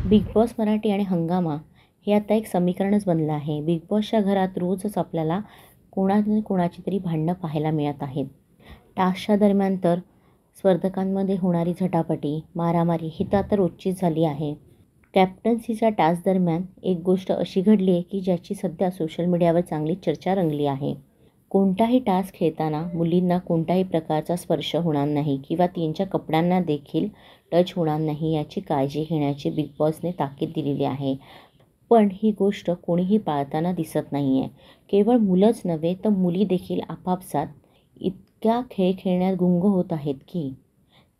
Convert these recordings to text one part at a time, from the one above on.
Big boss Marathi आणि हंगामा हे आता एक समीकरणच बनलं आहे. बिग बॉसच्या घरात रोजच आपल्याला कोणाची तरी भांडणं पाहायला मिळत आहेत. टास्कच्या दरम्यान तर स्पर्धकांमध्ये होणारी झटापटी, मारामारी ही तर आता रोजचीच झाली आहे. कॅप्टन्सीच्या टास्क दरम्यान एक गोष्ट अशी घडली आहे की ज्याची सध्या सोशल मीडियावर चांगली चर्चा रंगली आहे. कोणताही टास्क खेळताना मुलींना कोणत्याही प्रकारचा स्पर्श होणार नाही किंवा त्यांच्या कपड्यांना देखील टच होणार नाही याची काळजी घेण्याची बिग बॉसने ताकीद दिलेली आहे. पण ही गोष्ट कोणीही पाळताना दिसत नाही आहे. केवळ मुलंच नव्हे तर मुली देखील आपापसात इतक्या खेळ खेळण्यात गुंग होत आहेत की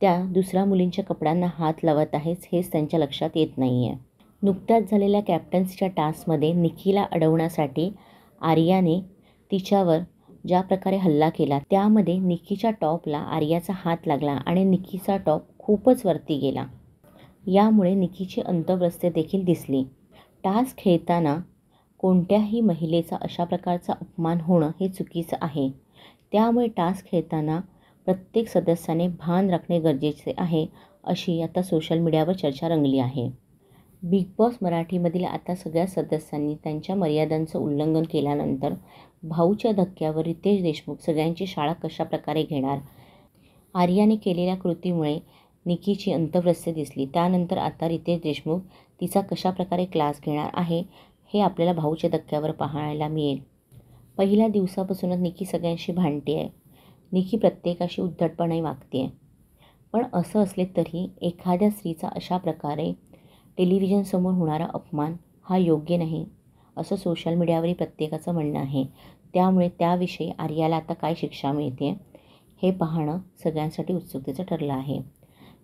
त्या दुसऱ्या मुलींच्या कपड्यांना हात लावत आहेत हेच त्यांच्या लक्षात येत नाही आहे. नुकत्याच झालेल्या कॅप्टन्सीच्या टास्कमध्ये निकीला अडवण्यासाठी आर्याने तिच्यावर ज्या प्रकारे हल्ला केला त्यामध्ये निकीच्या टॉपला आर्याचा हात लागला आणि निकीचा टॉप खूपच वरती गेला. यामुळे निकीची अंतर्वस्त्रे देखील दिसली. टास्क खेळताना कोणत्याही महिलेचा अशा प्रकारचा अपमान होणं हे चुकीचं आहे. त्यामुळे टास्क खेळताना प्रत्येक सदस्याने भान राखणे गरजेचे आहे अशी आता सोशल मीडियावर चर्चा रंगली आहे. बिग बॉस मराठीमधील आता सगळ्या सदस्यांनी त्यांच्या मर्यादांचं उल्लंघन केल्यानंतर भाऊच्या धक्क्यावर रितेश देशमुख सगळ्यांची शाळा कशाप्रकारे घेणार? आर्याने केलेल्या कृतीमुळे निकीची अंतर्वस्त्रे दिसली. त्यानंतर आता रितेश देशमुख तिचा कशाप्रकारे क्लास घेणार आहे हे आपल्याला भाऊच्या धक्क्यावर पाहायला मिळेल. पहिल्या दिवसापासूनच निकी सगळ्यांशी भांडते आहे. निकी प्रत्येकाशी उद्धटपणे वागते आहे. पण असं असले तरी एखाद्या स्त्रीचा अशा प्रकारे टेलिव्हिजनसमोर होणारा अपमान हा योग्य नाही असं सोशल मीडियावरील प्रत्येकाचं म्हणणं आहे. त्यामुळे त्याविषयी आर्याला आता काय शिक्षा मिळते हे पाहणं सगळ्यांसाठी उत्सुकतेचं ठरलं आहे.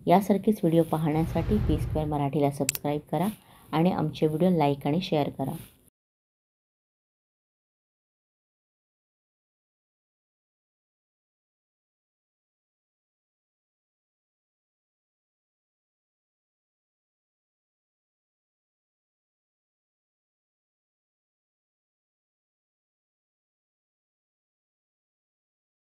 यासारखेच व्हिडिओ पाहण्यासाठी पी स्क्वेअर मराठीला सबस्क्राईब करा आणि आमचे व्हिडिओ लाईक आणि शेअर करा.